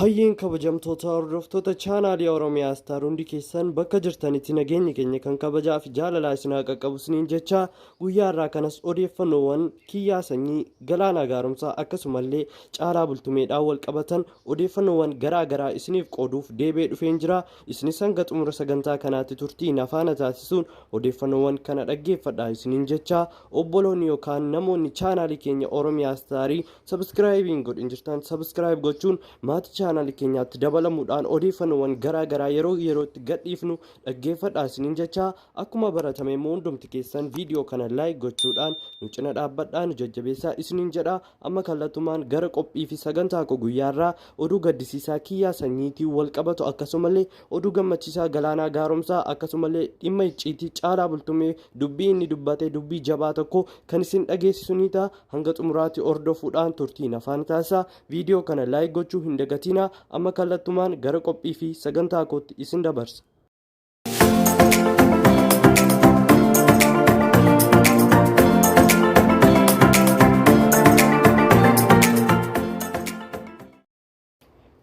Hayyiin kabajamtoota hordoftoota chaanaalii Oromiyaa Star hundi keessan bakka jirtanitti nageenyi keenya kan kabajaa fi jaalalaa isin haa qaqqabu isiniin jecha guyyaa irraa kanas odeeffannoowwan kiyyaa sanyii Galaanaa Gaaromsaa akkasumallee Caalaa Bultumeedhaan wal qabatan odeeffannoowwan garaa garaa isiniif qooduuf deebee dhufeen jira. Isinis hanga xumura sagantaa kanaatti turtii nafaana taasisuun odeeffannoowwan kana dhaggeeffadhaa isiniin jecha obboloonni yookaan namoonni chaanaalii keenya Oromiyaa Starii sabskraayibiin godhin jirtan sabskraayib gochuun maatii chaanaalii keenyaatti dabalamuudhaan odeeffannoowwan garaa garaa yeroo yerootti gadhiifnu dhaggeeffadhaa isiniin jecha akkuma baratame immoo hundumti keessan viidiyoo kana laayik gochuudhaan nu cina dhaabbadhaa nu jajjabeessaa isiniin jedha. Amma kallattumaan gara qophii fi sagantaa koo guyyaarraa oduu gaddisiisaa kiyyaa sanyiitiin wal qabatu akkasumallee oduu gammachiisaa Galaanaa Gaaromsaa akkasumallee dhimma icciitii Caalaa Bultumee dubbii inni dubbate dubbii jabaa tokko kan isin dhageessisuu ni ta'a. Hanga xumuraatti hordofuudhaan turtii nafaan taasisaa. Viidiyoo kana laayik gochuu hin dagatinaa. Amma kallattumaan gara qophii fi sagantaa kootti isin dabarsa.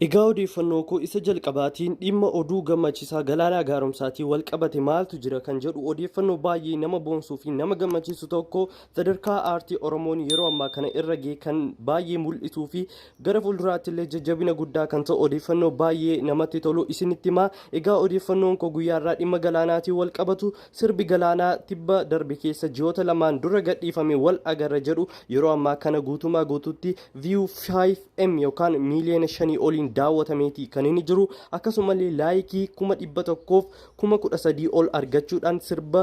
Egaa odeeffannoo koo isa jalqabaatiin dhimma oduu gammachiisaa Galaanaa Gaaromsaatiin wal qabate maaltu jira kan jedhu odeeffannoo baay'ee nama boonsuu fi nama gammachiisu tokko sadarkaa aartii Oromoon yeroo ammaa kana irra ga'e kan baay'ee mul'isuu fi gara fuulduraatti illee jajjabina guddaa kan ta'u odeeffannoo baay'ee namatti tolu isinitti himaa. Egaa odeeffannoon koo guyyaarraa dhimma Galaanaatiin wal qabatu sirbi Galaanaa tibba darbe keessa ji'oota lamaan dura gadhiifame wal agarra jedhu yeroo ammaa kana guutumaa guutuutti view 5M yookaan miiliyoona 5 oliin daawwatameeti kan inni jiru. Akkasumallee laayikii 1,113 ol argachuudhaan sirba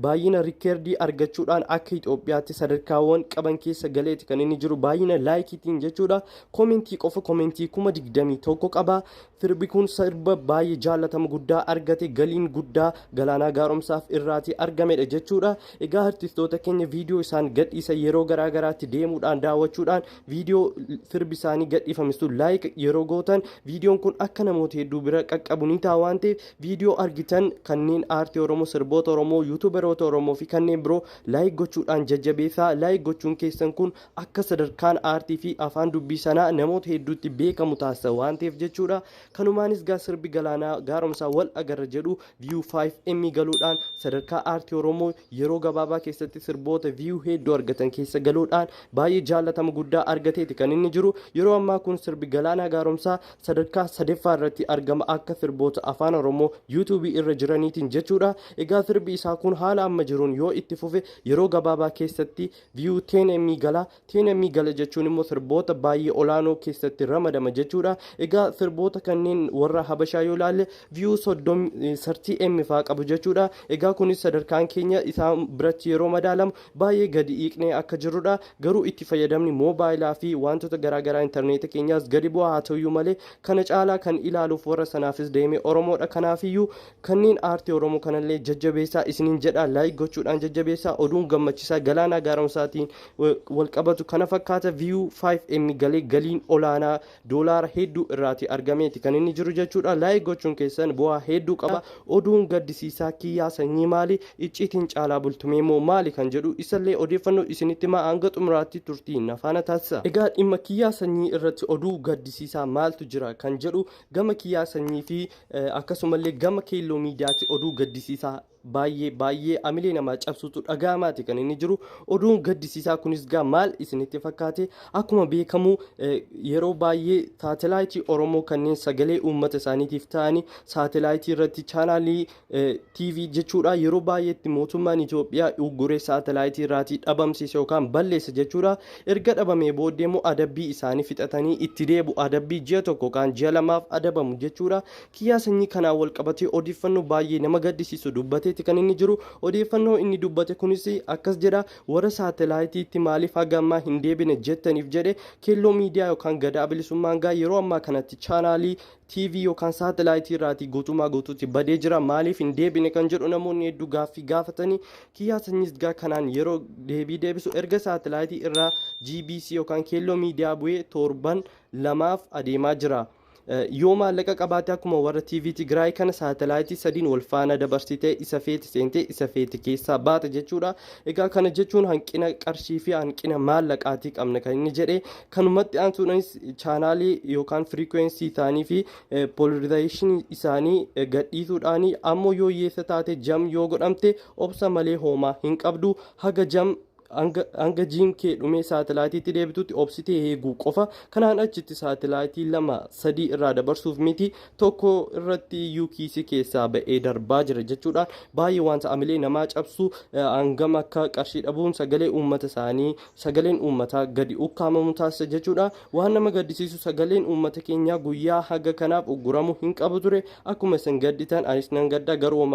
baay'ina rikeerdii argachuudhaan akka Itoophiyaatti sadarkaawwan qaban keessa galeeti kan inni jiru baay'ina laayikiitiin jechuudha. Koomentii qofa koomentii 21,000 qaba. Sirbi kun sirba baay'ee jaallatama guddaa argate galiin guddaa Galaanaa Gaaromsaaf irraati argamedha jechuudha. Egaa artistoota keenya viidiyoo isaan gadhiisan yeroo garaa garaatti deemuudhaan daawwachuudhaan viidiyoo sirbi isaanii gadhiifamistu laayik yeroo gootan viidiyoon kun akka namoota hedduu bira qaqqabu ni ta'a waan ta'eef viidiyoo argitan kanneen aartii Oromoo sirboota Oromoo yuutuubaroota Oromoo fi kanneen biroo laayik gochuudhaan jajjabeessaa. Laayik gochuun keessan kun akka sadarkaan aartii fi afaan dubbii sanaa namoota hedduutti beekamu taasisa waan ta'eef jechuudha. Kanumaanis gaa sirbi Galaanaa Gaaromsaa wal agarra jedhu view 5M galuudhaan sadarkaa aartii Oromoo yeroo gabaabaa keessatti sirboota view hedduu argatan keessa galuudhaan baay'ee jaallatama guddaa argateeti kan inni jiru. Yeroo ammaa kun sirbi Galaanaa Gaaromsaa sadarkaa 3ffaa irratti argama akka sirboota afaan Oromoo yuutuubii irra jiraniitiin jechuudha. Egaa sirbi isaa kun haala amma jiruun yoo itti fufe yeroo gabaabaa keessatti view 10M gala. 10M gala jechuun immoo sirboota baay'ee olaanoo keessatti ramadama jechuudha. Egaa sirboota kanneen warra Habashaa yoo ilaalle view 30M faa qabu jechuudha. Egaa kunis sadarkaan keenya isaan biratti yeroo madaalamu baay'ee gadi hiiqnee akka jirudha. Garuu itti fayyadamni moobaayilaa fi wantoota garaa garaa intarneetii keenyaas gadi bu'aa haa ta'u malee kana caalaa kan ilaaluuf warra sanaafis deeme Oromoodha. Kanaafiyyuu kanneen aartii Oromoo kanallee jajjabeessaa isiniin jedha. Laayik gochuudhaan jajjabeessaa. Oduun gammachiisaa Galaanaa Gaaromsaatiin wal qabatu kana fakkaata. view 5M galee galiin olaanaa doolaara hedduu irraati argameeti kan inni jiru jechuudha. Laayik gochuun keessan bu'aa hedduu qaba. Oduun gaddisiisaa kiyyaa sanyii maali? Icciitiin Caalaa Bultumee moo maali kan jedhu isallee odeeffannoo isinitti himaa. Hanga xumuraatti turtii nafaana taasisa. Egaa dhimma kiyyaa sanyii irratti oduu gaddisiisaa maaltu jira kan jedhu gama kiyyaa sanyii fi akkasumallee gama keelloo miidiyaatti oduu gaddisiisaa baay'ee amilee namaa cabsutu dhaga'amaati kan inni jiru. Oduun gaddisiisaa kunis gaa maal isinitti fakkaate? Akkuma beekamu yeroo baay'ee saatelaayitii Oromoo kanneen sagalee uummata isaaniitiif ta'anii saatelaayitii irratti chaanaalii TV jechuudha yeroo baay'eetti mootummaan Itoophiyaa ugguree saatelaayitii irraatii dhabamsiise yookaan balleessa jechuudha. Erga dhabamee booddee immoo adabbii isaanii fixatanii itti deebu. Adabbii ji'a tokko kan ji'a lamaaf adabamu jechuudha. Kiyyaa sanyii kanaan wal qabatee odeeffannoo baay'ee nama gaddisiisu dubbate kan inni jiru. Odeeffannoo inni dubbate kunis akkas jedha. Warra saatelaayitiitti maaliif haga ammaa hin deebine jettaniif jedhe keelloo miidiyaa yookaan gadaa bilisummaan gaa yeroo ammaa kanatti chaanaalii TV yookaan saatelaayitii irraati guutumaa guutuutti badee jira. Maaliif hin deebine kan jedhu namoonni hedduu gaaffii gaafatanii kiyyaa sanyiis gaa kanaan yeroo deebii deebisu erga saatelaayitii irraa GBC yookaan keelloo miidiyaa bu'ee torban lamaaf adeemaa jira. yoo maallaqa qabaate akkuma warra TV Tigraay kana saatalaayitii sadiin wal faana dabarsitee isa feeti seentee isa feeti keessaa baata jechuudha. Egaa kana jechuun hanqina qarshii fi hanqina maallaqaatii qabna kan inni jedhe. Kanumatti aansuudhaanis chaanaalii yookaan firiikweensii isaanii fi poolarizaayishinii isaanii gadhiisuudhaanii ammoo yoo hiyyeessa taate jam yoo godhamte obsa malee hoomaa hin qabdu haga jam hanga jiinkee dhumee saatalaayitiitti deebitutti obsitee eeguu qofa. Kanaan achitti saatalaayitii 2-3 irraa dabarsuuf miti tokko irratti kiisii keessaa ba'ee darbaa jira jechuudhaan baay'ee wanta amilee namaa cabsu hangam akka qarshii dhabuun sagalee uummata isaanii sagaleen uummataa gadi ukkaamamu taasisa jechuudha. Waan nama gaddisiisu sagaleen uummata keenyaa guyyaa haga kanaaf ugguramu hin qabu ture. Akkuma isin gadditan anis nan gadda garuu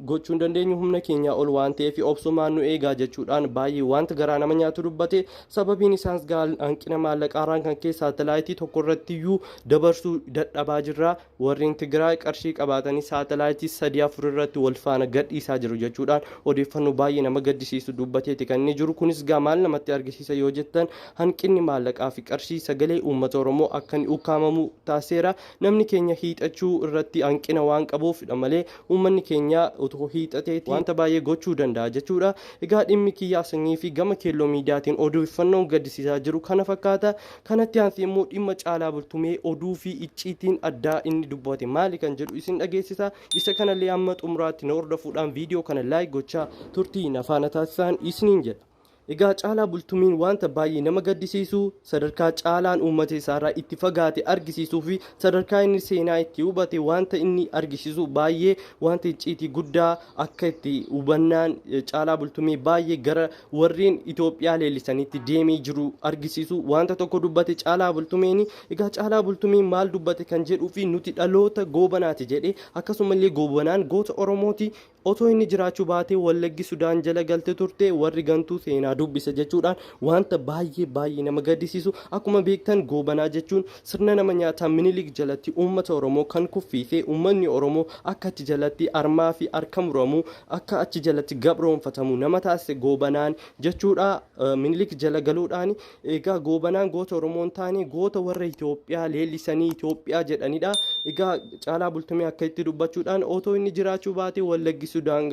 gochuu hin dandeenyu humna keenya ol waan ta'eef obsumaan nu eegaa jechuudhaan baay'ee wanta garaa nama nyaatu dubbate. Sababiin isaas hanqina maallaqaarraan kan keessa saatalaayitii tokko irratti iyyuu dabarsuu dadhabaa jirra. Warreen Tigraay qarshii qabaatanii saatalaayitii 3-4 irratti wal faana gadhiisaa jiru jechuudhaan odeeffannoo baay'ee nama gaddisiisu dubbateeti kan inni jiru. Kunis maal namatti argisiisa yoo jettan hanqinni maallaqaa fi qarshii sagalee uummata Oromoo akka inni ukkaamamu taasiseera. Namni keenya hiixachuu irratti hanqina waan qabuufidha malee uummanni keenya otoo hiixateeti wanta baay'ee gochuu danda'a jechuudha. Egaa dhimmi kiyyaa sanyii fi gama keelloo miidiyaatiin odeeffannoon gaddisiisaa jiru kana fakkaata. Kanatti aansee immoo dhimma Caalaa Bultumee oduu fi icciitiin addaa inni dubbate maali kan jedhu isin dhageessisa. Isa kanallee amma xumuraatti na hordofuudhaan viidiyoo kana laayik gochaa turtii na faana taasisaa isiniin jedha. Egaa Caalaa Bultumiin wanta baay'ee nama gaddisiisu sadarkaa Caalaan uummata isaarraa itti fagaate argisiisuu fi sadarkaa inni seenaa itti hubate wanta inni argisiisu baay'ee wanta icciitii guddaa akka itti hubannaan Caalaa Bultumee baay'ee gara warreen Itoophiyaa leellisaniitti deemee jiru argisiisu wanta tokko dubbate Caalaa Bultumeeni. Egaa Caalaa Bultumeen maal dubbate kan jedhuu fi nuti dhaloota goobanaati jedhe akkasumallee goobanaan goota Oromooti. Otoo inni jiraachuu baatee Wallaggi Sudaan jala galte turte warri gantuu seenaa dubbisa jechuudhaan wanta baay'ee nama gaddisiisu. Akkuma beektan goobanaa jechuun sirna nama nyaataa Minilik jalatti uummata Oromoo kan kuffiisee uummanni Oromoo akka achi jalatti armaa fi harka muramu akka achi jalatti gabroonfatamu nama taasise goobanaan jechuudha. Minilik jala galuudhaan egaa goobanaan goota Oromoon taane goota warra Itoophiyaa leellisanii Itoophiyaa jedhanidha. Egaa Caalaa Bultumee akka itti dubbachuudhaan otoo inni jiraachuu baatee Wallaggi Sudaan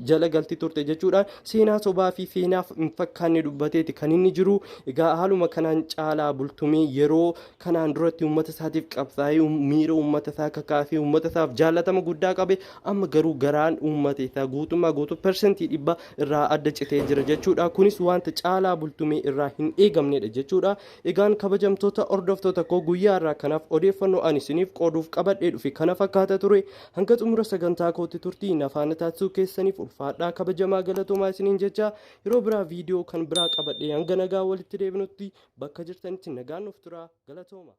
jala galti turte jechuudhaan seenaa sobaa fi seenaaf hin fakkaanne dubbateeti kan inni jiru. Egaa haaluma kanaan Caalaa Bultumee yeroo kanaan duratti uummata isaatiif qabsaa'ee miira uummata isaa kakaasee uummata isaaf jaallatama guddaa qabe amma garuu garaan uummata isaa guutuu persentii 100 irraa adda citee jira jechuudha. Kunis wanta Caalaa Bultumee irraa hin eegamnedha jechuudha. Egaan kabajamtoota hordoftoota koo guyyaa irraa kanaaf odeeffannoo ani isiniif qooduuf qabadhee dhufe kana fakkaata ture. Hanga xumura sagantaa kootti turtii na faana taasisuu keessaniif ulfaadhaa kabajamaa galatoomaa isiniin jecha yeroo biraa viidiyoo kan biraa qabadhee hanga nagaa walitti deebinutti bakka jirtanitti nagaan nuuf turaa galatooma.